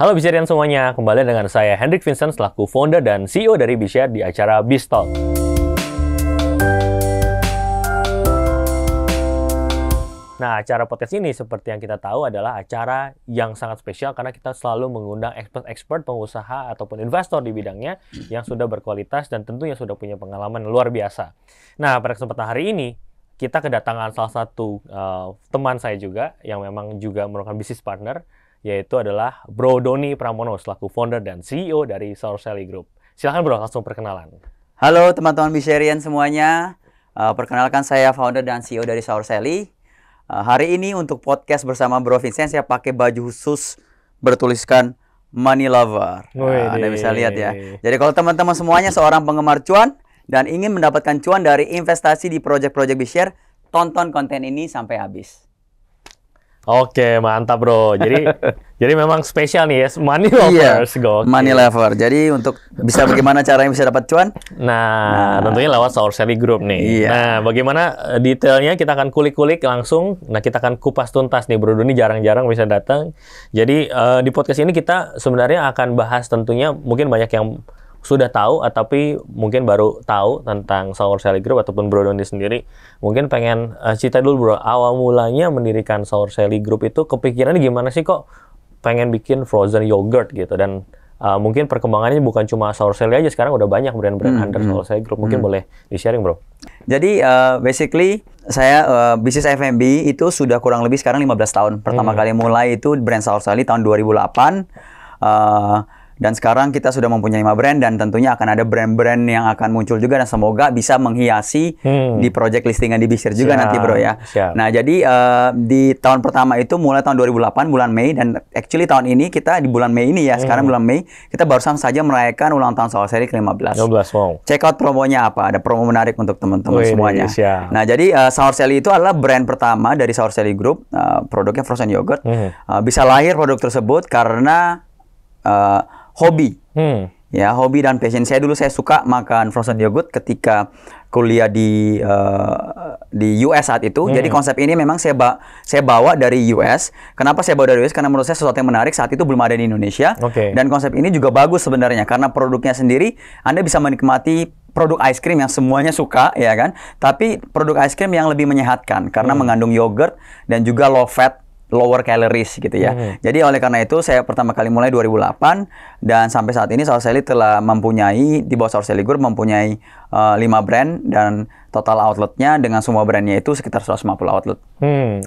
Halo Bisharian semuanya, kembali dengan saya Hendrik Vincent selaku founder dan CEO dari Bishare di acara Bistalk. Nah, acara podcast ini seperti yang kita tahu adalah acara yang sangat spesial karena kita selalu mengundang expert-expert pengusaha ataupun investor di bidangnya yang sudah berkualitas dan tentunya sudah punya pengalaman luar biasa. Nah, pada kesempatan hari ini kita kedatangan salah satu teman saya juga yang memang juga merupakan bisnis partner, yaitu adalah Bro Doni Pramono selaku founder dan CEO dari Sourcelly Group. Silahkan Bro, langsung perkenalan. Halo teman-teman Bisharian semuanya, perkenalkan saya founder dan CEO dari Sourcelly. Hari ini untuk podcast bersama Bro Vincent saya pakai baju khusus bertuliskan Money Lover. Anda bisa lihat ya. Jadi kalau teman-teman semuanya seorang penggemar cuan dan ingin mendapatkan cuan dari investasi di project-project Bishare, tonton konten ini sampai habis. Oke, mantap Bro. Jadi memang spesial nih ya, Money Lovers. Iya, Money Lover. Jadi untuk bisa bagaimana caranya bisa dapat cuan? Nah, tentunya lewat Sourcelly Group nih. Iya. Nah, bagaimana detailnya kita akan kulik-kulik langsung. Nah, kita akan kupas tuntas nih Bro Doni jarang-jarang bisa datang. Jadi di podcast ini kita sebenarnya akan bahas tentunya mungkin banyak yang sudah tahu, tapi mungkin baru tahu tentang Sourcelly Group ataupun Bro Doni sendiri. Mungkin pengen cerita dulu Bro, awal mulanya mendirikan Sourcelly Group itu kepikiran gimana sih kok pengen bikin frozen yogurt gitu, dan mungkin perkembangannya bukan cuma Sourcelly aja, sekarang udah banyak brand-brand under Sourcelly Group. Mungkin boleh di-sharing Bro. Jadi basically saya bisnis F&B itu sudah kurang lebih sekarang 15 tahun. Pertama kali mulai itu brand Sourcelly tahun 2008. Dan sekarang kita sudah mempunyai 5 brand dan tentunya akan ada brand-brand yang akan muncul juga dan semoga bisa menghiasi di project listingan di Bishare juga nanti Bro ya. Nah jadi di tahun pertama itu mulai tahun 2008 bulan Mei, dan actually tahun ini kita di bulan Mei ini ya, sekarang bulan Mei kita barusan saja merayakan ulang tahun Sourcelly ke-15. Wow. Check out promonya apa, ada promo menarik untuk teman-teman semuanya. Nah jadi Sourcelly itu adalah brand pertama dari Sourcelly Group, produknya frozen yogurt. Bisa lahir produk tersebut karena hobi, ya hobi dan passion. Saya suka makan frozen yogurt ketika kuliah di US saat itu. Jadi konsep ini memang saya bawa dari US. Kenapa saya bawa dari US? Karena menurut saya sesuatu yang menarik saat itu belum ada di Indonesia. Dan konsep ini juga bagus sebenarnya karena produknya sendiri Anda bisa menikmati produk ice cream yang semuanya suka, ya kan? Tapi produk ice cream yang lebih menyehatkan karena mengandung yogurt dan juga low fat, lower calories gitu ya. Jadi oleh karena itu saya pertama kali mulai 2008 dan sampai saat ini Sourcelly telah mempunyai, di bawah Sourcelly Group mempunyai 5 brand dan total outletnya dengan semua brandnya itu sekitar 150 outlet. 150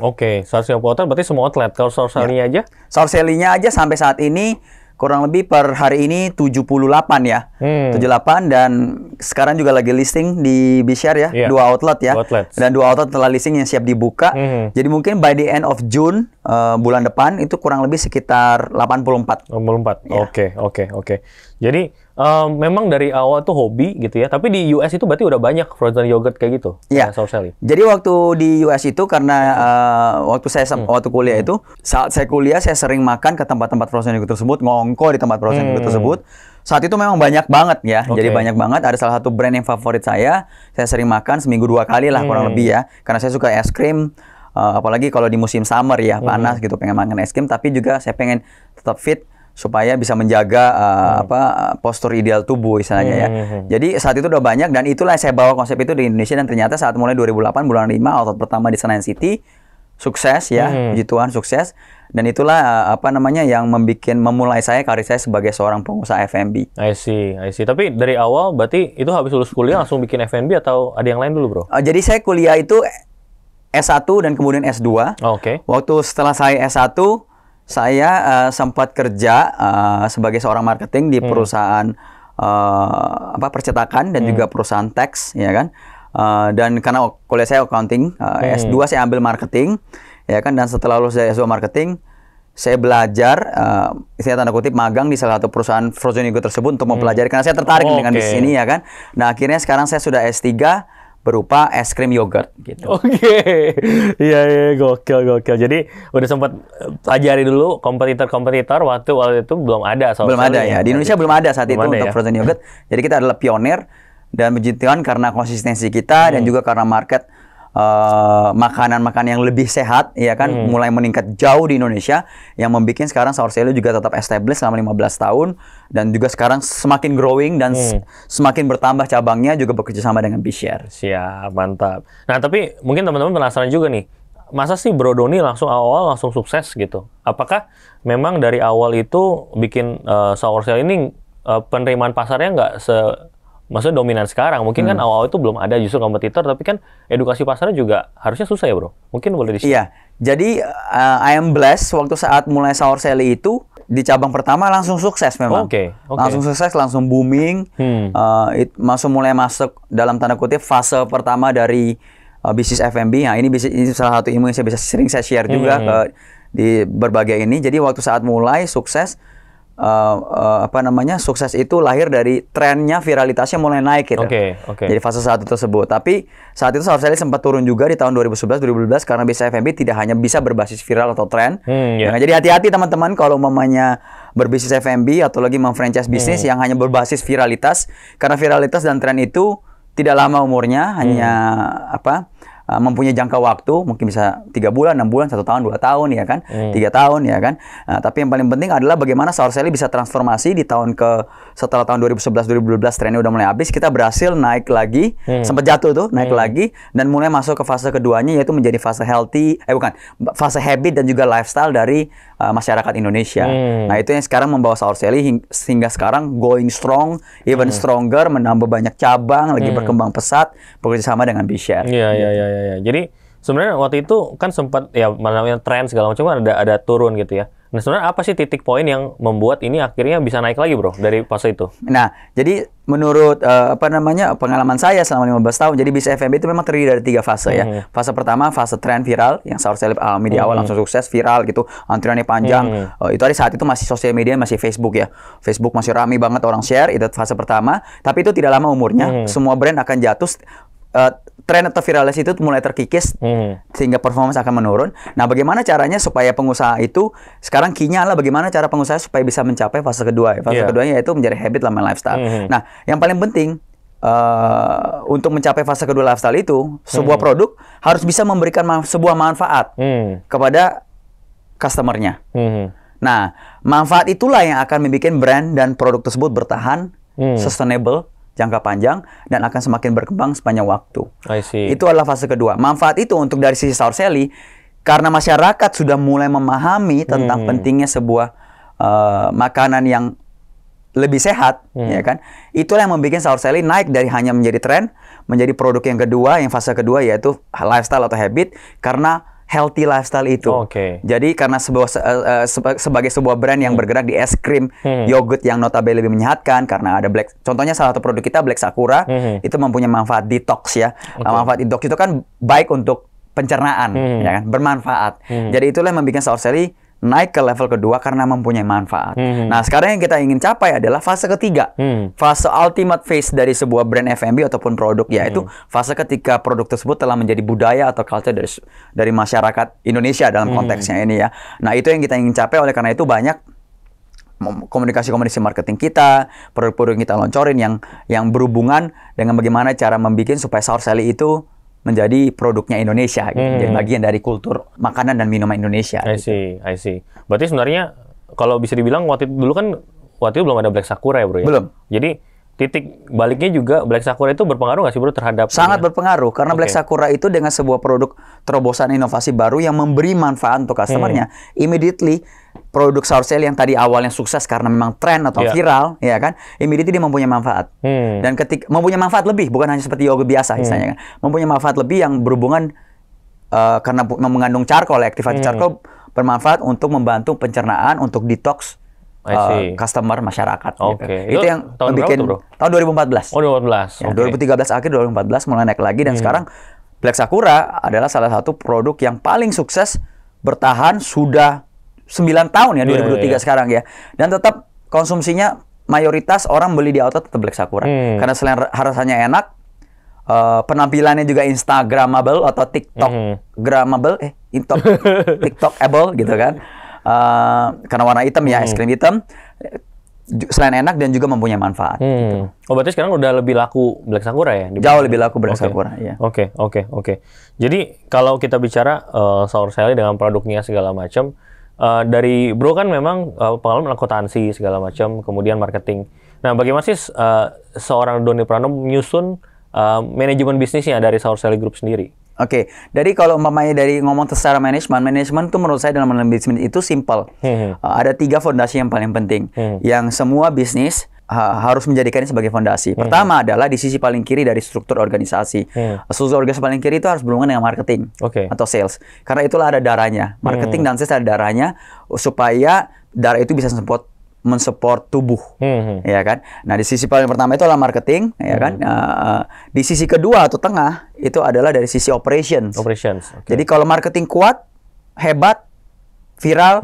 outlet berarti semua outlet. Kalau Sourcelly aja? Sourcelly-nya aja sampai saat ini kurang lebih per hari ini 78 ya. 78, dan sekarang juga lagi listing di Bishare ya, 2 outlet ya. Dan 2 outlet telah listing yang siap dibuka. Jadi mungkin by the end of June bulan depan itu kurang lebih sekitar 84. Oke. Jadi memang dari awal tuh hobi gitu ya. Tapi di US itu berarti udah banyak frozen yogurt kayak gitu. Iya. Sourcelly. Jadi waktu di US itu karena waktu kuliah itu, saat saya kuliah saya sering makan ke tempat-tempat frozen yogurt tersebut, ngongko di tempat frozen yogurt tersebut. Saat itu memang banyak banget ya. Jadi banyak banget. Ada salah satu brand yang favorit saya sering makan seminggu 2 kali lah kurang lebih ya. Karena saya suka es krim. Apalagi kalau di musim summer ya, panas gitu, pengen makan es krim, tapi juga saya pengen tetap fit supaya bisa menjaga postur ideal tubuh istilahnya ya. Jadi saat itu udah banyak, dan itulah saya bawa konsep itu di Indonesia, dan ternyata saat mulai 2008 bulan 5 outlet pertama di Senayan City sukses ya, puji Tuhan sukses, dan itulah yang memulai karir saya sebagai seorang pengusaha F&B. I see. Tapi dari awal berarti itu habis lulus kuliah langsung bikin F&B atau ada yang lain dulu Bro? Jadi saya kuliah itu S1 dan kemudian S2. Waktu setelah saya S1, saya sempat kerja sebagai seorang marketing di perusahaan percetakan dan juga perusahaan teks, ya kan. Dan karena kuliah saya accounting, S2 saya ambil marketing, ya kan. Dan setelah lulus dari S2 marketing, saya belajar, saya tanda kutip magang di salah satu perusahaan frozen yogurt tersebut untuk mempelajari, karena saya tertarik dengan bisnis ini, ya kan. Nah akhirnya sekarang saya sudah S3 berupa es krim yogurt gitu. Iya, gokil. Jadi udah sempat pelajari dulu kompetitor waktu itu belum ada. Belum ada ya. Di Indonesia belum ada saat itu untuk frozen yogurt. Jadi kita adalah pionir, dan puji Tuhan karena konsistensi kita dan juga karena market makanan-makanan yang lebih sehat, ya kan, mulai meningkat jauh di Indonesia, yang membuat sekarang Sour Sally juga tetap established selama 15 tahun, dan juga sekarang semakin growing dan semakin bertambah cabangnya, juga bekerja sama dengan B-Share. Siap, mantap. Nah, tapi mungkin teman-teman penasaran juga nih, masa sih Bro Doni langsung awal langsung sukses gitu? Apakah memang dari awal itu bikin Sour Sally ini penerimaan pasarnya nggak maksudnya dominan sekarang? Mungkin kan awal itu belum ada justru kompetitor, tapi kan edukasi pasarnya juga harusnya susah ya, Bro? Mungkin boleh di-share. Iya, jadi I am blessed waktu saat mulai Sour Sally itu, di cabang pertama langsung sukses memang. Langsung sukses, langsung booming. Mulai masuk dalam tanda kutip fase pertama dari bisnis F&B. Nah, ini salah satu ilmu yang sering saya share juga di berbagai ini. Jadi waktu saat mulai sukses, sukses itu lahir dari trennya viralitasnya mulai naik gitu. Jadi fase 1 tersebut. Tapi saat itu Sour Sally sempat turun juga di tahun 2011-2012 karena bisnis F&B tidak hanya bisa berbasis viral atau tren. Nah, jadi hati-hati teman-teman kalau mamanya berbisnis F&B atau lagi memfranchise bisnis yang hanya berbasis viralitas, karena viralitas dan tren itu tidak lama umurnya, hanya mempunyai jangka waktu, mungkin bisa 3 bulan, 6 bulan, 1 tahun, 2 tahun, ya kan, 3 tahun, ya kan. Nah, tapi yang paling penting adalah bagaimana Sour Sally bisa transformasi di setelah tahun 2011-2012 trennya udah mulai habis, kita berhasil naik lagi, sempat jatuh tuh, naik lagi, dan mulai masuk ke fase keduanya, yaitu menjadi fase fase habit dan juga lifestyle dari masyarakat Indonesia. Nah, itu yang sekarang membawa Sour Sally sehingga sekarang going strong, even stronger, menambah banyak cabang, lagi berkembang pesat, bekerja sama dengan B-Share. Iya. Jadi sebenarnya waktu itu kan sempat ya namanya tren segala macam kan ada turun gitu ya. Nah, sebenarnya apa sih titik poin yang membuat ini akhirnya bisa naik lagi, Bro, dari fase itu? Nah, jadi menurut pengalaman saya selama 15 tahun, jadi bisnis F&B itu memang terdiri dari 3 fase ya. Fase pertama, fase tren viral, yang Sour Sally alami di awal langsung sukses, viral gitu, antriannya panjang. Itu saat itu masih sosial media, masih Facebook ya. Facebook masih ramai banget orang share, itu fase pertama. Tapi itu tidak lama umurnya, semua brand akan jatuh. Tren atau viralitas itu mulai terkikis sehingga performance akan menurun. Nah, bagaimana caranya supaya pengusaha itu sekarang key-nya adalah bagaimana cara pengusaha supaya bisa mencapai fase kedua. Fase keduanya yaitu menjadi habit lama lifestyle. Nah, yang paling penting untuk mencapai fase kedua lifestyle itu, sebuah produk harus bisa memberikan sebuah manfaat kepada customer-nya. Nah, manfaat itulah yang akan membuat brand dan produk tersebut bertahan, sustainable, jangka panjang, dan akan semakin berkembang sepanjang waktu. Itu adalah fase kedua. Manfaat itu untuk dari sisi Sour Sally, karena masyarakat sudah mulai memahami tentang pentingnya sebuah makanan yang lebih sehat, ya kan? Itulah yang membuat Sour Sally naik dari hanya menjadi tren, menjadi produk yang kedua, yang fase kedua yaitu lifestyle atau habit, karena healthy lifestyle itu. Jadi karena sebagai sebuah brand yang bergerak di es krim, yogurt yang notabene lebih menyehatkan, karena ada contohnya salah satu produk kita Black Sakura, itu mempunyai manfaat detox ya. Manfaat detox itu kan baik untuk pencernaan, ya kan, bermanfaat. Jadi itulah yang membuat Sour Sally naik ke level kedua karena mempunyai manfaat. Nah, sekarang yang kita ingin capai adalah fase ketiga. Fase ultimate phase dari sebuah brand F&B ataupun produk, yaitu fase ketika produk tersebut telah menjadi budaya atau culture dari masyarakat Indonesia dalam konteksnya ini ya. Nah, itu yang kita ingin capai, oleh karena itu banyak komunikasi marketing kita, produk-produk yang kita loncorin yang berhubungan dengan bagaimana cara membuat supaya Sour Sally itu menjadi produknya Indonesia, gitu. Jadi bagian dari kultur makanan dan minuman Indonesia. I see. Berarti sebenarnya kalau bisa dibilang waktu itu belum ada Black Sakura ya, Bro ya? Belum. Jadi titik baliknya juga Black Sakura itu berpengaruh nggak sih, Bro, terhadap... Sangat berpengaruh, karena Black Sakura itu dengan sebuah produk terobosan inovasi baru yang memberi manfaat untuk customernya, immediately produk Sour Sally yang tadi awalnya sukses karena memang tren atau viral, ya kan, immediately dia mempunyai manfaat. Dan ketika mempunyai manfaat lebih, bukan hanya seperti yogurt biasa misalnya kan, mempunyai manfaat lebih yang berhubungan karena mengandung charcoal, activated charcoal, bermanfaat untuk membantu pencernaan, untuk detox customer masyarakat. Gitu. Itu yang tahun bikin berapa tuh, Bro? Tahun 2014. Oh, 2014. Ya, 2013 akhir, 2014 mulai naik lagi, dan sekarang Black Sakura adalah salah satu produk yang paling sukses, bertahan sudah 9 tahun ya, 2023 sekarang ya. Dan tetap konsumsinya mayoritas orang beli di outlet tetap Black Sakura. Karena selain rasanya enak, penampilannya juga Instagramable atau TikTokgramable, TikTokable gitu kan. Karena warna hitam ya, es krim hitam. selain enak dan juga mempunyai manfaat. Gitu. Oh, berarti sekarang udah lebih laku Black Sakura ya? Jauh lebih laku Black Sakura, ya. Oke. Jadi kalau kita bicara Sour Sally dengan produknya segala macam, dari Bro kan memang pengalaman akuntansi segala macam, kemudian marketing. Nah, bagaimana sih seorang Doni Prano menyusun manajemen bisnisnya dari Sour Sally Group sendiri? Oke, dari kalau umpamanya dari ngomong secara manajemen itu menurut saya dalam bisnis itu simple. Ada 3 fondasi yang paling penting, yang semua bisnis harus menjadikannya sebagai fondasi. Pertama adalah di sisi paling kiri dari struktur organisasi. Struktur organisasi paling kiri itu harus berhubungan dengan marketing atau sales. Karena itulah ada darahnya. Marketing dan sales ada darahnya supaya darah itu bisa mensupport tubuh, ya kan. Nah, di sisi paling pertama itu adalah marketing, ya kan. Di sisi kedua atau tengah itu adalah dari sisi operations. Jadi kalau marketing kuat, hebat, viral,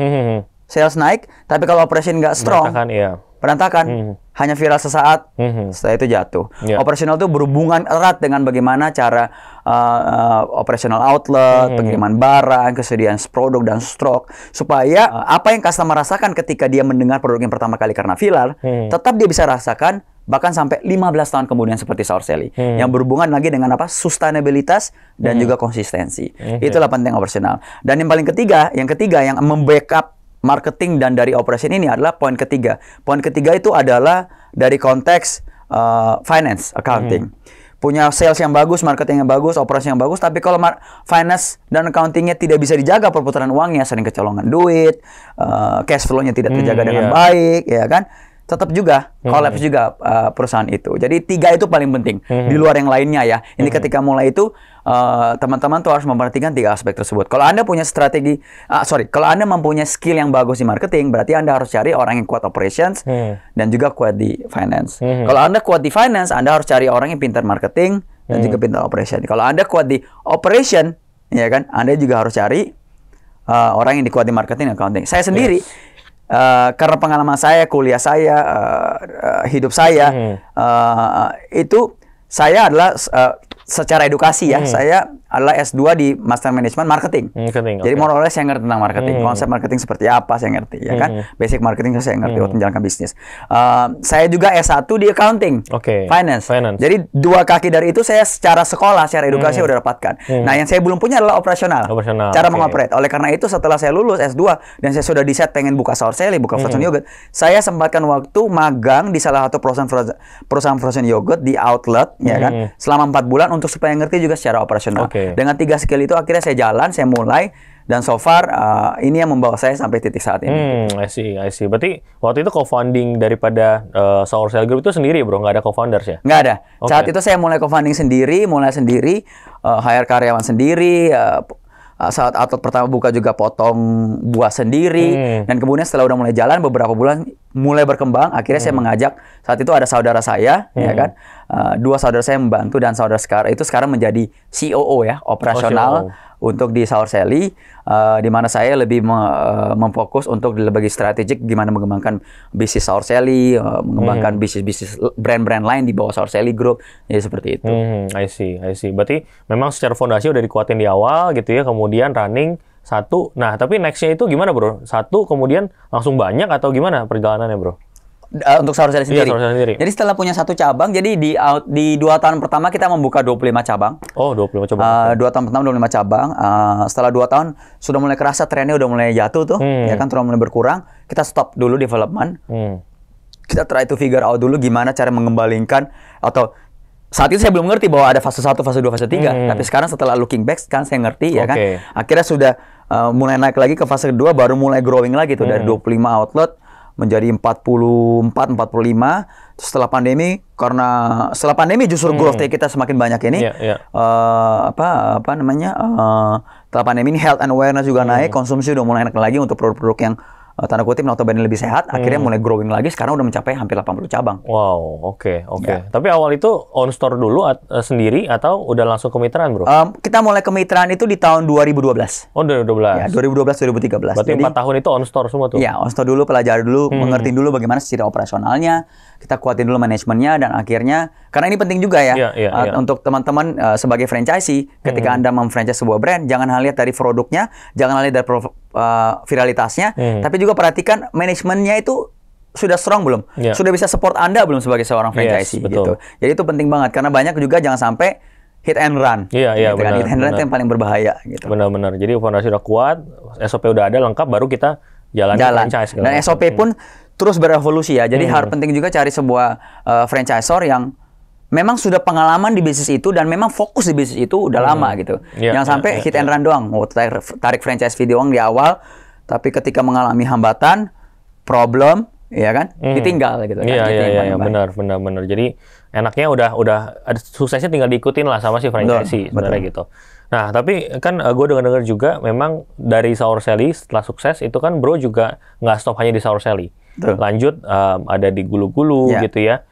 sales naik, tapi kalau operation nggak strong, berantakan, hanya viral sesaat, setelah itu jatuh. Operasional itu berhubungan erat dengan bagaimana cara operational outlet, pengiriman barang, kesediaan produk dan stok, supaya apa yang customer rasakan ketika dia mendengar produk yang pertama kali karena viral, tetap dia bisa rasakan bahkan sampai 15 tahun kemudian seperti Sour Sally, yang berhubungan lagi dengan apa? Sustainabilitas dan juga konsistensi. Itulah penting operasional. Dan yang paling ketiga, yang membackup marketing dan dari operation ini adalah poin ketiga. Poin ketiga itu adalah dari konteks finance, accounting. Punya sales yang bagus, marketing yang bagus, operasi yang bagus, tapi kalau finance dan accountingnya tidak bisa dijaga, perputaran uangnya sering kecolongan duit, cash flow-nya tidak terjaga dengan baik, ya kan? Tetap juga collapse juga perusahaan itu. Jadi 3 itu paling penting di luar yang lainnya ya. Ini ketika mulai itu teman-teman tuh harus memperhatikan 3 aspek tersebut. Kalau Anda punya kalau Anda mempunyai skill yang bagus di marketing, berarti Anda harus cari orang yang kuat operations dan juga kuat di finance. Kalau Anda kuat di finance, Anda harus cari orang yang pintar marketing dan juga pintar operation. Kalau Anda kuat di operation, ya kan, Anda juga harus cari orang yang kuat di marketing dan accounting. Saya sendiri karena pengalaman saya, kuliah saya, hidup saya, itu saya adalah secara edukasi ya, saya adalah S2 di Master Management Marketing. Jadi more or less saya ngerti tentang marketing. Konsep marketing seperti apa saya ngerti, ya kan? Basic marketing saya ngerti untuk menjalankan bisnis. Saya juga S1 di accounting, finance. Jadi 2 kaki dari itu saya secara sekolah, secara edukasi udah dapatkan. Nah, yang saya belum punya adalah operasional. Cara mengoperate. Oleh karena itu setelah saya lulus S2 dan saya sudah decide pengen buka Sour Sally, buka frozen yogurt, saya sempatkan waktu magang di salah satu perusahaan frozen yogurt di outlet, ya kan? Selama 4 bulan untuk supaya ngerti juga secara operasional. Dengan 3 skill itu akhirnya saya jalan, saya mulai, dan so far ini yang membawa saya sampai titik saat ini. I see. Berarti waktu itu co-founding daripada Sour Sally Group itu sendiri, Bro? Nggak ada co-founders ya? Nggak ada. Saat itu saya mulai co-founding sendiri, hire karyawan sendiri. Saat outlet pertama buka juga potong buah sendiri, dan kemudian setelah udah mulai jalan beberapa bulan mulai berkembang, akhirnya saya mengajak, saat itu ada saudara saya, ya kan, 2 saudara saya membantu, dan saudara sekarang menjadi COO ya, operasional untuk di Sour Sally, di mana saya lebih memfokus untuk lebih strategik gimana mengembangkan bisnis Sour Sally, mengembangkan bisnis brand-brand lain di bawah Sour Sally Group, jadi seperti itu. I see. Berarti memang secara fondasi udah dikuatin di awal gitu ya, kemudian running 1. Nah, tapi next-nya itu gimana, Bro? 1 kemudian langsung banyak atau gimana perjalanannya, Bro? Untuk Sour Sally sendiri. Sour Sally sendiri. Jadi setelah punya 1 cabang, jadi di 2 tahun pertama kita membuka 25 cabang. 25 cabang. 2 tahun pertama 25 cabang. Setelah 2 tahun sudah mulai kerasa trennya udah mulai jatuh tuh, ya kan, sudah mulai berkurang. Kita stop dulu development. Kita try to figure out dulu gimana cara mengembalikan, atau saat itu saya belum ngerti bahwa ada fase 1, fase 2, fase 3. Tapi sekarang setelah looking back, kan saya ngerti, ya kan. Akhirnya sudah mulai naik lagi ke fase kedua, baru mulai growing lagi tuh dari 25 outlet menjadi 44, 45. Setelah pandemi, setelah pandemi justru growth kita semakin banyak ini. Setelah pandemi ini health and awareness juga naik, konsumsi udah mulai naik lagi untuk produk-produk yang tanda kutip notabene lebih sehat, akhirnya mulai growing lagi, sekarang udah mencapai hampir 80 cabang. Wow, oke. Ya. Tapi awal itu on store dulu sendiri atau udah langsung kemitraan, Bro? Kita mulai kemitraan itu di tahun 2012. Oh, 2012. Ya, 2012-2013. Berarti 4 tahun itu on store semua tuh? Iya, on store dulu, pelajari dulu, mengerti dulu bagaimana secara operasionalnya, kita kuatin dulu manajemennya, dan akhirnya, karena ini penting juga ya, untuk teman-teman sebagai franchisee, ketika Anda memfranchise sebuah brand, jangan hanya lihat dari produknya, jangan hanya lihat dari viralitasnya, tapi juga perhatikan manajemennya itu sudah strong belum? Sudah bisa support Anda belum sebagai seorang franchisee gitu. Jadi itu penting banget karena banyak juga jangan sampai hit and run. Iya, gitu benar. Hit and run itu yang paling berbahaya gitu. Benar-benar. Jadi fondasi udah kuat, SOP udah ada lengkap, baru kita jalan. Franchise. Dan SOP pun terus berevolusi ya. Jadi harus penting juga cari sebuah franchisor yang memang sudah pengalaman di bisnis itu dan memang fokus di bisnis itu udah lama gitu. Jangan sampai hit and run doang. Tarik franchise video doang di awal, tapi ketika mengalami hambatan, problem, ya kan, ditinggal gitu. Iya, benar. Jadi enaknya udah ada suksesnya tinggal diikutin lah sama si franchisee sebenarnya gitu. Nah, tapi kan gue dengar juga memang dari Sour Sally setelah sukses itu kan Bro juga nggak stop hanya di Sour Sally. Lanjut ada di Gulu-Gulu gitu ya.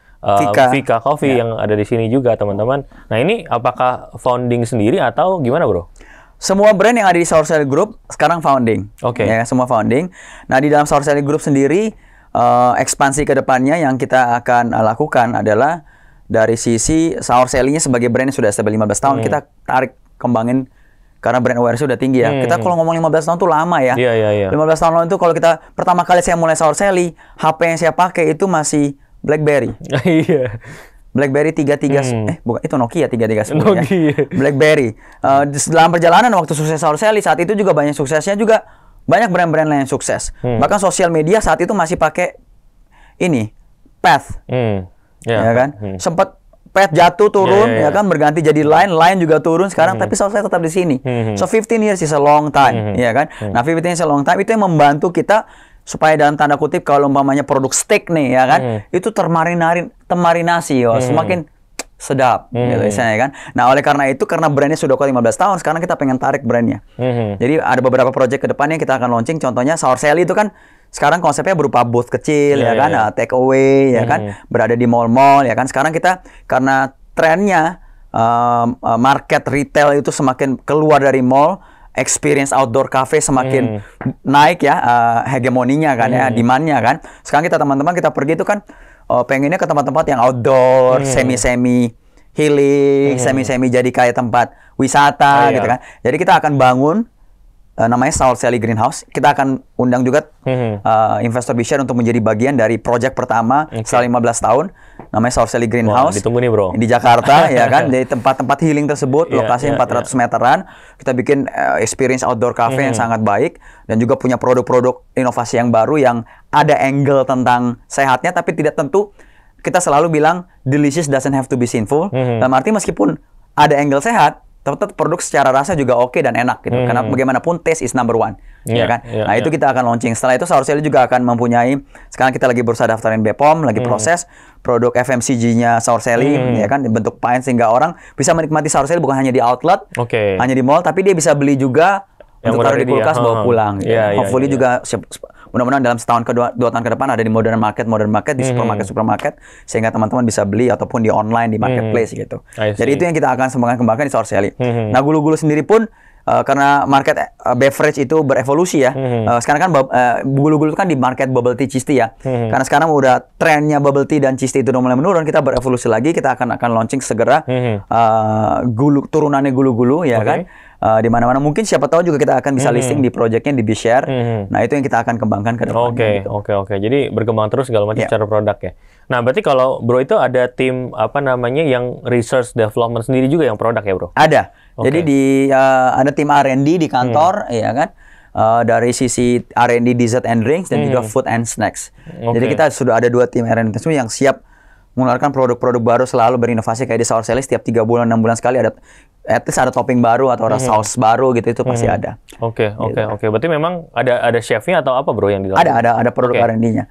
Vika Coffee yang ada di sini juga teman-teman. Nah ini apakah founding sendiri atau gimana bro? Semua brand yang ada di Sour Sally Group sekarang founding. Ya, semua founding. Nah di dalam Sour Sally Group sendiri ekspansi ke depannya yang kita akan lakukan adalah dari sisi Sour Sally-nya sebagai brand yang sudah established 15 tahun kita tarik kembangin karena brand awareness sudah tinggi ya. Kita kalau ngomong 15 tahun tuh lama ya. 15 tahun lalu itu kalau kita pertama kali saya mulai Sour Sally, HP yang saya pakai itu masih BlackBerry. BlackBerry 33 bukan itu Nokia 3310 ya. BlackBerry. Dalam perjalanan waktu sukses Sour Sally saat itu juga banyak suksesnya juga banyak brand-brand lain yang sukses. Bahkan sosial media saat itu masih pakai ini Path. Ya kan? Sempat Path jatuh turun ya kan berganti jadi Line juga turun sekarang tapi Sour Sally tetap di sini. So 15 years is a long time ya kan. Nah 15 years is a long time itu yang membantu kita supaya dalam tanda kutip kalau umpamanya produk steak nih ya kan itu termarinasi semakin sedap gitu misalnya kan. Nah oleh karena itu karena brandnya sudah kuat 15 tahun sekarang kita pengen tarik brandnya. Jadi ada beberapa project ke depannya kita akan launching, contohnya Sour Sally itu kan sekarang konsepnya berupa booth kecil ya kan, take away ya kan, berada di mall-mall ya kan. Sekarang kita karena trennya market retail itu semakin keluar dari mall, experience outdoor cafe semakin naik ya hegemoninya kan ya, demand-nya kan. Sekarang kita teman-teman kita pergi itu kan pengennya ke tempat-tempat yang outdoor, semi-semi healing, semi-semi jadi kayak tempat wisata gitu kan. Jadi kita akan bangun namanya Sour Sally Greenhouse. Kita akan undang juga investor B-share untuk menjadi bagian dari project pertama setelah 15 tahun. Namanya Sour Sally Greenhouse. Ditunggu nih bro. Di Jakarta ya kan. Dari tempat-tempat healing tersebut, lokasi 400 meteran. Kita bikin experience outdoor cafe yang sangat baik. Dan juga punya produk-produk inovasi yang baru yang ada angle tentang sehatnya. Tapi tidak tentu kita selalu bilang delicious doesn't have to be sinful. Dalam arti meskipun ada angle sehat, tetap produk secara rasa juga oke dan enak gitu. Karena bagaimanapun taste is number one, ya kan. Nah itu kita akan launching. Setelah itu Sour Sally juga akan mempunyai. Sekarang kita lagi berusaha daftarin BPOM, lagi proses produk FMCG-nya Sour Sally, ya kan, bentuk pint sehingga orang bisa menikmati Sour Sally bukan hanya di outlet, hanya di mall, tapi dia bisa beli juga untuk taruh di kulkas bawa pulang. Gitu. Hopefully juga mudah-mudahan dalam setahun ke 2 tahun ke depan ada di modern market di supermarket sehingga teman-teman bisa beli ataupun di online di marketplace gitu. Jadi itu yang kita akan kembangkan di Sour Sally. Nah Gulu-Gulu sendiri pun karena market beverage itu berevolusi ya. Sekarang kan Gulu-Gulu kan di market bubble tea, cheese tea ya. Karena sekarang udah trennya bubble tea dan cheese tea itu udah mulai menurun, kita berevolusi lagi. Kita akan launching segera turunannya Gulu-Gulu ya kan. Di mana-mana mungkin siapa tahu juga kita akan bisa listing di projectnya di B-share. Nah itu yang kita akan kembangkan ke depan. Oke. Jadi berkembang terus segala macam secara produk ya. Nah berarti kalau bro itu ada tim apa namanya yang research development sendiri juga yang produk ya bro? Ada. Jadi ada tim R&D di kantor ya kan. Dari sisi R&D dessert and drinks dan juga food and snacks. Jadi kita sudah ada 2 tim R&D yang siap mengeluarkan produk-produk baru, selalu berinovasi kayak di Sour Sally setiap 3 bulan 6 bulan sekali ada at least ada topping baru atau ada saus baru gitu, itu pasti ada. Oke. Berarti memang ada chefnya atau apa bro yang di dalam? Ada produk R&D-nya.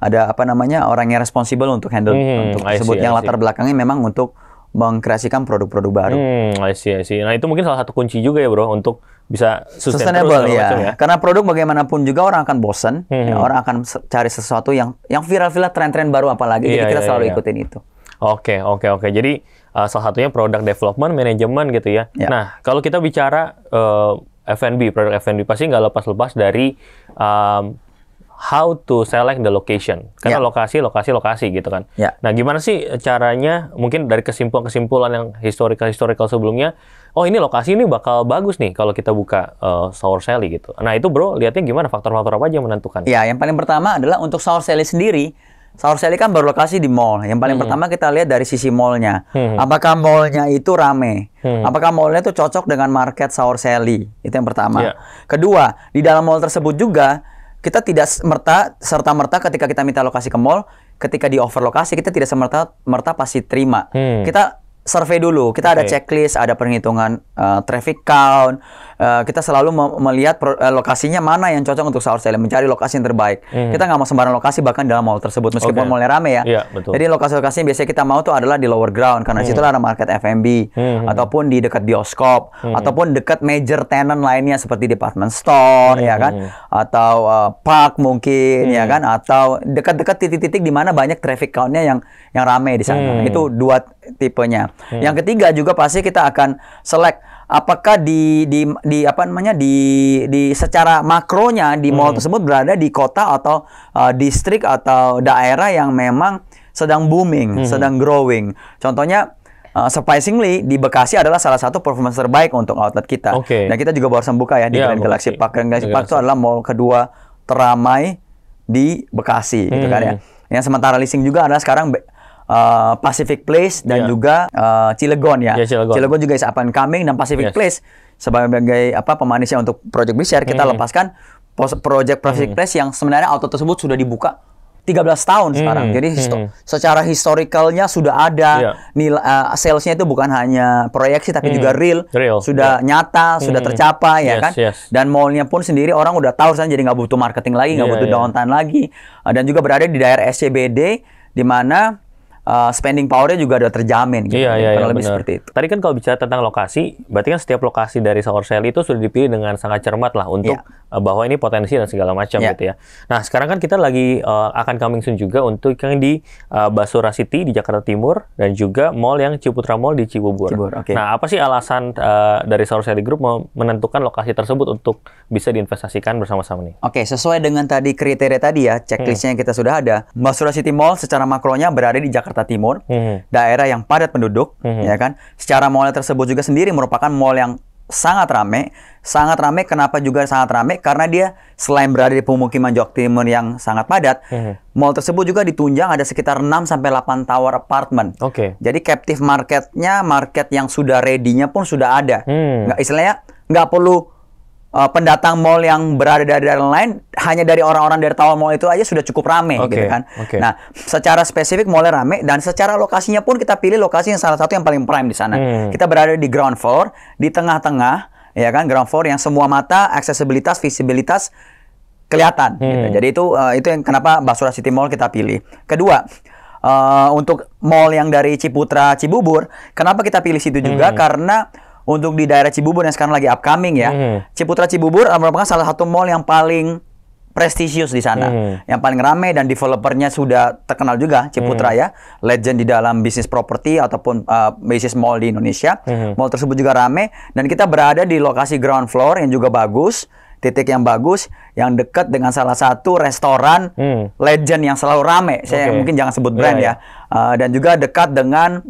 Ada apa namanya orang yang responsible untuk handle untuk tersebut yang latar belakangnya memang untuk mengkreasikan produk-produk baru. I see. Nah itu mungkin salah satu kunci juga ya bro untuk bisa sustainable ya. Karena produk bagaimanapun juga orang akan bosen, orang akan cari sesuatu yang viral-viral, tren-tren baru apalagi. Jadi kita selalu ikutin itu. Oke. Jadi salah satunya product development, manajemen gitu ya. Nah kalau kita bicara F&B, produk F&B pasti nggak lepas-lepas dari how to select the location. Karena lokasi gitu kan. Nah, gimana sih caranya, mungkin dari kesimpulan yang historical sebelumnya, oh ini lokasi ini bakal bagus nih kalau kita buka Sour Sally gitu. Nah, itu bro, lihatnya gimana, faktor-faktor apa aja yang menentukan? Ya, yang paling pertama adalah untuk Sour Sally sendiri. Sour Sally kan berlokasi di mall. Yang paling pertama kita lihat dari sisi mallnya. Apakah mallnya itu rame? Apakah mallnya itu cocok dengan market Sour Sally? Itu yang pertama. Kedua, di dalam mall tersebut juga kita tidak serta-merta ketika kita minta lokasi ke mall, ketika di offer lokasi kita tidak serta-merta pasti terima. Kita survei dulu, kita ada checklist, ada perhitungan traffic count. Kita selalu melihat lokasinya mana yang cocok untuk Sour Sally, mencari lokasi yang terbaik. Kita nggak mau sembarang lokasi bahkan dalam mall tersebut, meskipun mallnya rame ya. Betul. Jadi lokasi-lokasi yang biasanya kita mau tuh adalah di lower ground, karena situ ada market F&B, ataupun di dekat bioskop, ataupun dekat major tenant lainnya seperti department store, ya kan, atau park mungkin, ya kan, atau dekat-dekat titik-titik di mana banyak traffic countnya yang rame di sana. Itu dua tipenya. Yang ketiga juga pasti kita akan select apakah di secara makronya di mall tersebut berada di kota atau distrik atau daerah yang memang sedang booming, sedang growing. Contohnya surprisingly di Bekasi adalah salah satu performance terbaik untuk outlet kita. Dan kita juga baru buka ya di Grand Galaxy Park. Grand Galaxy Park itu adalah mall kedua teramai di Bekasi, gitu kan ya. Yang sementara leasing juga adalah sekarang Pacific Place dan juga Cilegon ya. Cilegon juga is up and coming, dan Pacific Place sebagai pemanisnya untuk Project B-Share kita lepaskan Project Pacific Place yang sebenarnya outlet tersebut sudah dibuka 13 tahun sekarang. Jadi secara historicalnya sudah ada nilai salesnya itu bukan hanya proyeksi tapi juga real. Sudah nyata, sudah tercapai ya kan. Dan mallnya pun sendiri orang udah tahu kan, jadi nggak butuh marketing lagi, nggak butuh downtime lagi. Dan juga berada di daerah SCBD di mana spending power-nya juga udah terjamin gitu. Lebih seperti itu. Tadi kan kalau bicara tentang lokasi, berarti kan setiap lokasi dari Sour Sally itu sudah dipilih dengan sangat cermat lah untuk bahwa ini potensi dan segala macam gitu ya. Nah, sekarang kan kita lagi akan coming soon juga untuk yang di Basura City di Jakarta Timur dan juga mall yang Ciputra Mall di Cibubur. Nah, apa sih alasan dari Sour Sally Group menentukan lokasi tersebut untuk bisa diinvestasikan bersama-sama nih? Sesuai dengan tadi kriteria tadi ya, checklistnya yang kita sudah ada. Basura City Mall secara makronya berada di Jakarta Timur, daerah yang padat penduduk, ya kan. Secara mall tersebut juga sendiri merupakan mall yang sangat rame. Sangat rame, kenapa juga sangat rame? Karena dia selain berada di pemukiman Jakarta Timur yang sangat padat, mall tersebut juga ditunjang ada sekitar 6-8 tower apartemen. Jadi captive marketnya, market yang sudah ready-nya pun sudah ada. Istilahnya nggak perlu pendatang mall yang berada di daerah lain, hanya dari orang-orang dari tower mall itu aja sudah cukup rame gitu kan. Nah, secara spesifik mallnya rame, dan secara lokasinya pun kita pilih lokasi yang salah satu yang paling prime di sana. Kita berada di ground floor, di tengah-tengah, ya kan, ground floor yang semua mata, aksesibilitas, visibilitas kelihatan. Gitu. Jadi itu yang kenapa Basura City Mall kita pilih. Kedua, untuk mall yang dari Ciputra Cibubur, kenapa kita pilih situ juga? Karena untuk di daerah Cibubur yang sekarang lagi upcoming ya, Ciputra Cibubur merupakan salah satu mall yang paling prestisius di sana, yang paling ramai, dan developernya sudah terkenal juga, Ciputra ya, legend di dalam bisnis properti ataupun bisnis mall di Indonesia. Mall tersebut juga ramai, dan kita berada di lokasi ground floor yang juga bagus, titik yang bagus, yang dekat dengan salah satu restoran legend yang selalu ramai. Saya mungkin jangan sebut brand ya, dan juga dekat dengan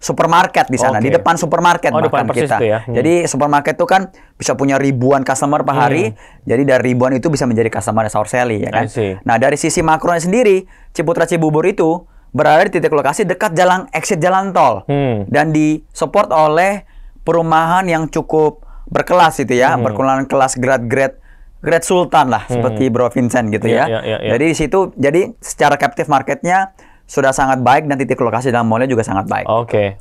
supermarket di sana, di depan supermarket bahkan kita. Ya? Jadi supermarket itu kan bisa punya ribuan customer per hari, jadi dari ribuan itu bisa menjadi customer Sour Sally ya kan. Nah, dari sisi makronya sendiri, Ciputra Cibubur itu berada di titik lokasi dekat exit jalan tol, dan disupport oleh perumahan yang cukup berkelas itu ya, berkelas kelas grade sultan lah, seperti Bro Vincent gitu ya. Jadi di situ, jadi secara captive marketnya sudah sangat baik, dan titik lokasi dalam mallnya juga sangat baik. Oke.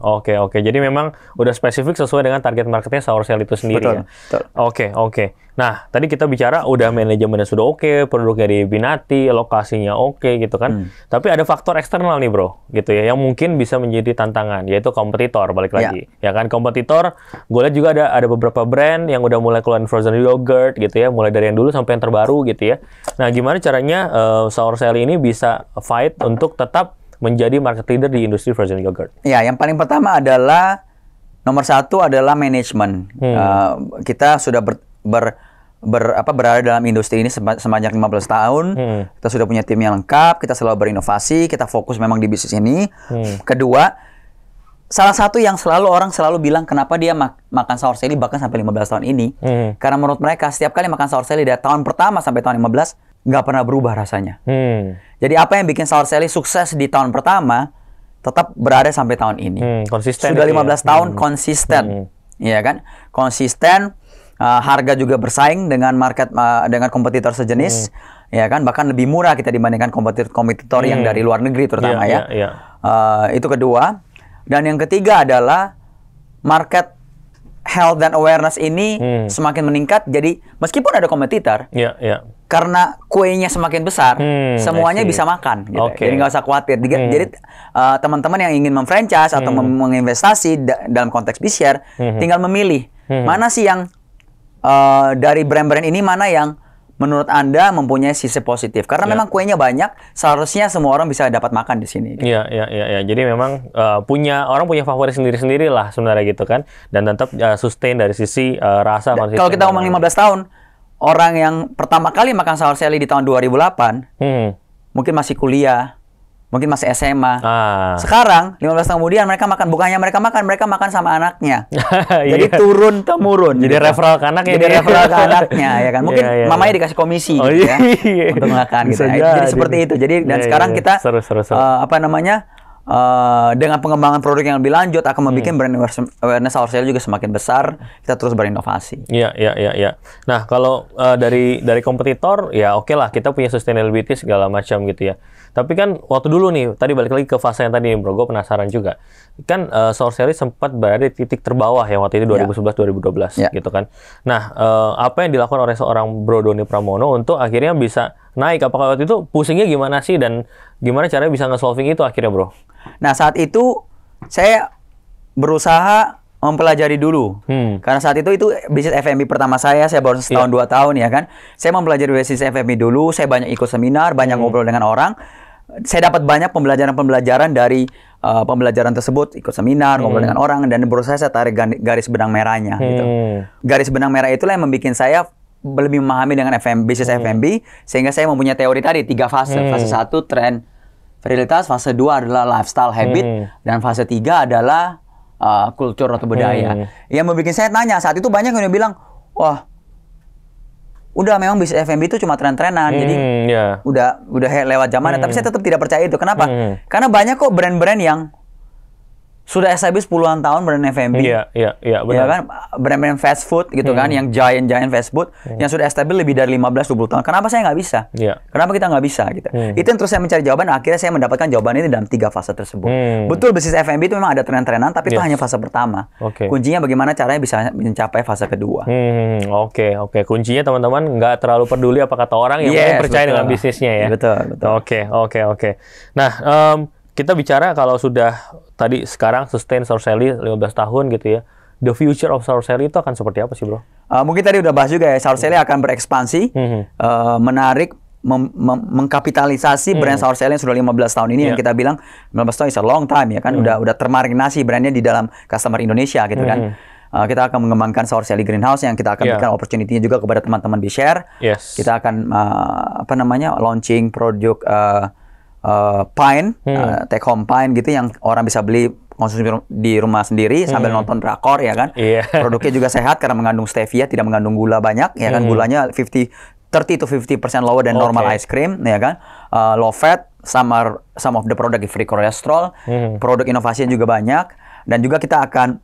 Jadi memang udah spesifik sesuai dengan target marketnya Sour Sally itu sendiri. Betul. Oke. Nah, tadi kita bicara udah manajemennya sudah oke, produknya dibinati, lokasinya oke gitu kan. Tapi ada faktor eksternal nih bro, gitu ya, yang mungkin bisa menjadi tantangan, yaitu kompetitor, balik lagi. Ya kan, kompetitor, gue lihat juga ada beberapa brand yang udah mulai keluarin frozen yogurt gitu ya, mulai dari yang dulu sampai yang terbaru gitu ya. Nah, gimana caranya Sour Sally ini bisa fight untuk tetap menjadi market leader di industri frozen yogurt? Ya, yang paling pertama adalah nomor satu adalah manajemen. Kita sudah berada dalam industri ini sebanyak 15 tahun. Kita sudah punya tim yang lengkap, kita selalu berinovasi, kita fokus memang di bisnis ini. Kedua, salah satu yang orang selalu bilang kenapa dia makan sour Sally bahkan sampai 15 tahun ini. Karena menurut mereka setiap kali makan sour Sally dari tahun pertama sampai tahun 15 nggak pernah berubah rasanya. Jadi apa yang bikin sour Sally sukses di tahun pertama tetap berada sampai tahun ini. Konsisten. Sudah 15 tahun konsisten, ya kan? Konsisten, harga juga bersaing dengan dengan kompetitor sejenis, ya kan? Bahkan lebih murah kita dibandingkan kompetitor yang dari luar negeri terutama Itu kedua. Dan yang ketiga adalah market health dan awareness ini semakin meningkat. Jadi meskipun ada kompetitor, karena kuenya semakin besar, semuanya bisa makan. Gitu. Jadi nggak usah khawatir. Jadi teman-teman yang ingin memfranchise atau menginvestasi dalam konteks B-share, tinggal memilih mana sih yang dari brand-brand ini mana yang menurut Anda mempunyai sisi positif. Karena memang kuenya banyak, seharusnya semua orang bisa dapat makan di sini. Iya. Jadi memang orang punya favorit sendiri-sendiri lah sebenarnya gitu kan. Dan tetap sustain dari sisi rasa. Kalau kita ngomong 15 tahun, orang yang pertama kali makan sour Sally di tahun 2008, mungkin masih kuliah, mungkin masih SMA. Sekarang 15 tahun kemudian mereka makan, bukannya mereka makan sama anaknya. Jadi turun temurun. Jadi referral ke anaknya. Jadi referral ke anaknya, ya kan. Mungkin mamanya dikasih komisi gitu ya untuk makan gitu. Jadi seperti itu. Jadi sekarang kita dengan pengembangan produk yang lebih lanjut akan membuat brand awareness sour Sally juga semakin besar. Kita terus berinovasi. Iya. Nah, kalau dari kompetitor ya oke lah, kita punya sustainability segala macam gitu ya. Tapi kan waktu dulu nih, tadi balik lagi ke fase yang tadi bro, gue penasaran juga. Kan sour Sally sempat berada di titik terbawah ya waktu itu 2011-2012 gitu kan. Nah, apa yang dilakukan oleh seorang Bro Doni Pramono untuk akhirnya bisa naik? Apakah waktu itu pusingnya gimana sih dan gimana caranya bisa nge-solving itu akhirnya bro? Nah, saat itu saya berusaha mempelajari dulu. Karena saat itu bisnis F&B pertama saya baru setahun 2 tahun ya kan. Saya mempelajari bisnis F&B dulu, saya banyak ikut seminar, banyak ngobrol dengan orang. Saya dapat banyak pembelajaran dari pembelajaran tersebut, ikut seminar, ngobrol dengan orang, dan berusaha saya tarik garis benang merahnya. Gitu. Garis benang merah itulah yang membuat saya lebih memahami dengan bisnis F&B, sehingga saya mempunyai teori tadi 3 fase. Fase 1 tren virilitas, fase 2 adalah lifestyle habit, dan fase 3 adalah kultur atau budaya. Yang membuat saya tanya, saat itu banyak yang bilang, wah, udah memang bisnis F&B itu cuma tren-trenan, jadi udah lewat zamannya. Tapi saya tetap tidak percaya itu. Kenapa? Karena banyak kok brand-brand yang sudah established puluhan tahun brand F&B. Iya, benar. Ya kan? Brand-brand fast food gitu kan, yang giant fast food yang sudah established lebih dari 15-20 tahun. Kenapa saya nggak bisa? Kenapa kita nggak bisa gitu? Itu yang terus saya mencari jawaban. Akhirnya saya mendapatkan jawaban ini dalam 3 fase tersebut. Betul, bisnis F&B itu memang ada tren-trenan, tapi itu hanya fase pertama. Kuncinya bagaimana caranya bisa mencapai fase kedua. Oke. Kuncinya teman-teman nggak terlalu peduli apa kata orang, yang penting percaya dengan bisnisnya ya. Betul. Oke. Nah, kita bicara kalau sudah tadi sekarang sustain sour Sally 15 tahun gitu ya. The future of sour Sally itu akan seperti apa sih bro? Mungkin tadi udah bahas juga ya, sour Sally akan berekspansi, menarik, mengkapitalisasi brand sour Sally yang sudah 15 tahun ini, yang kita bilang 15 tahun is a long time ya kan, udah termarinasi brandnya di dalam customer Indonesia gitu kan. Kita akan mengembangkan sour Sally Greenhouse yang kita akan berikan opportunity-nya juga kepada teman-teman B-Share. Kita akan launching produk Pine, take home Pine gitu, yang orang bisa beli konsumsi di rumah sendiri sambil nonton drakor ya kan. Produknya juga sehat karena mengandung stevia, tidak mengandung gula banyak ya kan. Gulanya 30 to 50% lower than normal ice cream ya kan. Low fat, some of the product free cholesterol. Produk inovasinya juga banyak, dan juga kita akan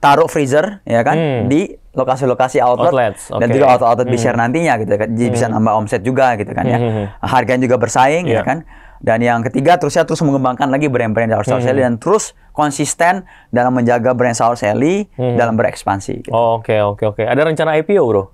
taruh freezer ya kan di lokasi-lokasi outlet dan juga outlet B-Share nantinya gitu kan. Jadi bisa nambah omset juga gitu kan ya. Harganya juga bersaing ya kan. Dan yang ketiga terus mengembangkan lagi brand-brand sour Sally dan terus konsisten dalam menjaga brand sour Sally dalam berekspansi gitu. Oke. Ada rencana IPO bro?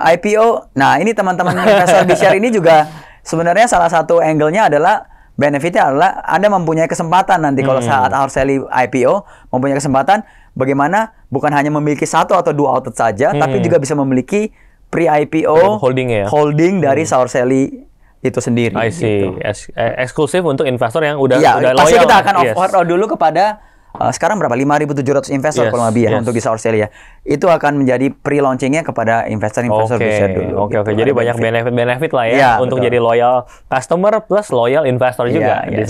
IPO, nah ini teman-teman investor B-Share ini juga sebenarnya salah satu angle-nya adalah benefitnya adalah Anda mempunyai kesempatan nanti kalau saat sour Sally IPO, mempunyai kesempatan bagaimana bukan hanya memiliki 1 atau 2 outlet saja, tapi juga bisa memiliki pre-IPO holding dari sour Sally itu sendiri. I see. Gitu. Eksklusif untuk investor yang udah pasti loyal. Kita akan offer dulu kepada sekarang berapa? 5.700 investor kurang lebih ya untuk di Saur Sally ya. Itu akan menjadi pre-launchingnya kepada investor-investor B-share dulu. Oke. Jadi banyak benefit lah ya untuk jadi loyal customer plus loyal investor juga. Di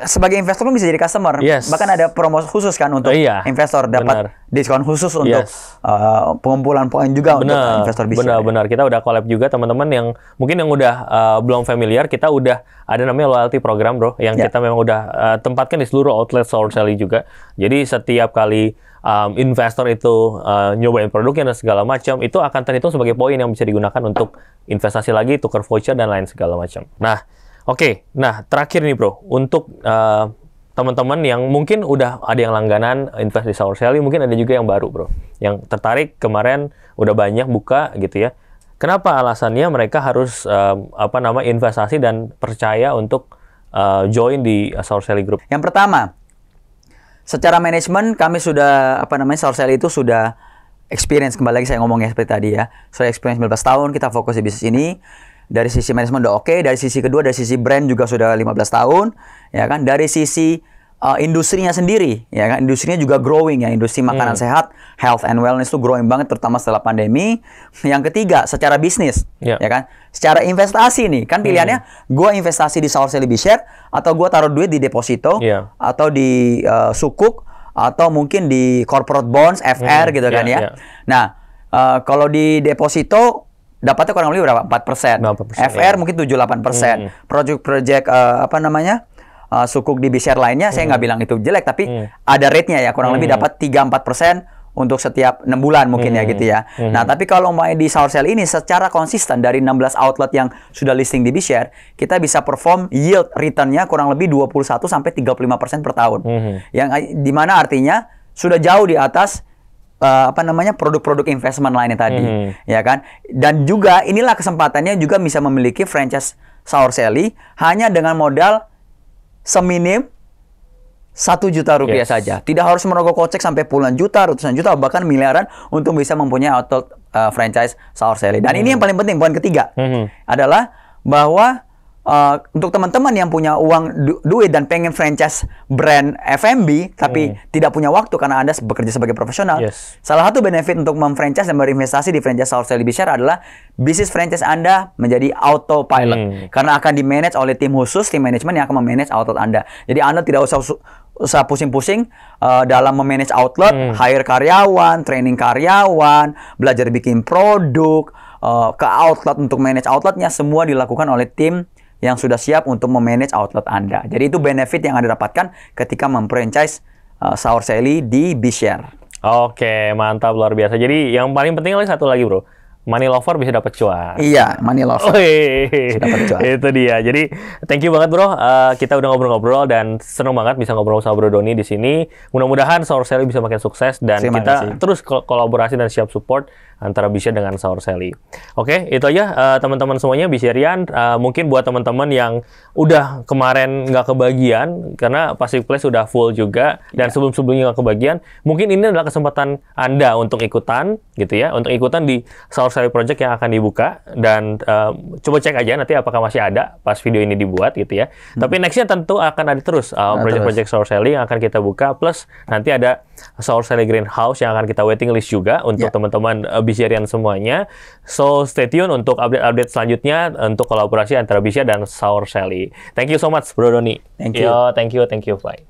sebagai investor pun bisa jadi customer. Bahkan ada promo khusus kan untuk investor, dapat diskon khusus untuk pengumpulan poin juga untuk investor B-share. Benar. Kita udah collab juga teman-teman yang mungkin yang udah belum familiar, kita udah ada namanya loyalty program bro, yang kita memang udah tempatkan di seluruh outlet Saur Sally juga. Jadi setiap kali investor itu nyobain produknya dan segala macam, itu akan terhitung sebagai poin yang bisa digunakan untuk investasi lagi, tukar voucher dan lain segala macam. Nah, nah terakhir nih bro, untuk teman-teman yang mungkin udah ada yang langganan invest di Saur Sally, mungkin ada juga yang baru bro, yang tertarik kemarin udah banyak buka gitu ya. Kenapa alasannya mereka harus investasi dan percaya untuk join di Saur Sally Group? Yang pertama, secara manajemen kami sudah Saur Sally itu sudah experience, kembali lagi saya ngomongnya seperti tadi ya. Sudah experience 19 tahun kita fokus di bisnis ini. Dari sisi manajemen udah oke, dari sisi kedua dari sisi brand juga sudah 15 tahun, ya kan? Dari sisi industrinya sendiri, ya kan? Industrinya juga growing ya, industri makanan sehat, health and wellness itu growing banget terutama setelah pandemi. Yang ketiga, secara bisnis, ya kan? Secara investasi nih, kan pilihannya gua investasi di Saur Sally B-share atau gua taruh duit di deposito atau di sukuk atau mungkin di corporate bonds, FR gitu kan ya. Nah, kalau di deposito dapatnya kurang lebih berapa? 4%. FR mungkin 7-8%. Project sukuk di B-share lainnya, saya nggak bilang itu jelek, tapi ada rate-nya ya, kurang lebih dapat 3-4% untuk setiap 6 bulan mungkin ya gitu ya. Nah, tapi kalau main di Saur Sally ini secara konsisten dari 16 outlet yang sudah listing di B-share, kita bisa perform yield return-nya kurang lebih 21-35% per tahun. Yang dimana artinya sudah jauh di atas produk-produk investment lainnya tadi, ya kan? Dan juga inilah kesempatannya juga bisa memiliki franchise Saur Sally hanya dengan modal seminim 1 juta rupiah saja. Tidak harus merogoh kocek sampai puluhan juta, ratusan juta, bahkan miliaran untuk bisa mempunyai outlet franchise Saur Sally. Dan ini yang paling penting, poin ketiga adalah bahwa untuk teman-teman yang punya uang duit dan pengen franchise brand F&B tapi tidak punya waktu karena Anda bekerja sebagai profesional, salah satu benefit untuk memfranchise dan berinvestasi di franchise Saur Sally B-share adalah bisnis franchise Anda menjadi autopilot karena akan di-manage oleh tim khusus, tim manajemen yang akan memanage outlet Anda. Jadi Anda tidak usah pusing-pusing dalam memanage outlet, hire karyawan, training karyawan, belajar bikin produk, ke outlet untuk manage outletnya, semua dilakukan oleh tim yang sudah siap untuk memanage outlet Anda. Jadi itu benefit yang Anda dapatkan ketika memfranchise Saur Sally di B-share. Oke, mantap, luar biasa. Jadi yang paling penting lagi satu lagi bro, money lover bisa dapat cuan. Iya, money lover bisa dapat cuan. Itu dia. Jadi thank you banget bro. Kita udah ngobrol-ngobrol dan seneng banget bisa ngobrol sama Bro Doni di sini. Mudah-mudahan Saur Sally bisa makin sukses dan kita terus kolaborasi dan siap support antara B-share dengan Saur Sally. Oke, itu aja teman-teman semuanya B-sharean. Mungkin buat teman-teman yang udah kemarin nggak kebagian karena Pacific Place sudah full juga dan sebelum-sebelumnya nggak kebagian, mungkin ini adalah kesempatan Anda untuk ikutan gitu ya, untuk ikutan di Saur Sally Project yang akan dibuka dan coba cek aja nanti apakah masih ada pas video ini dibuat gitu ya. Tapi nextnya tentu akan ada terus project-project Saur Sally yang akan kita buka, plus nanti ada Saur Sally Greenhouse yang akan kita waiting list juga untuk teman-teman B-sharean semuanya. So stay tune untuk update-update selanjutnya untuk kolaborasi antara B-share dan Saur Sally. Thank you so much Bro Doni. Thank you. Thank you. Bye.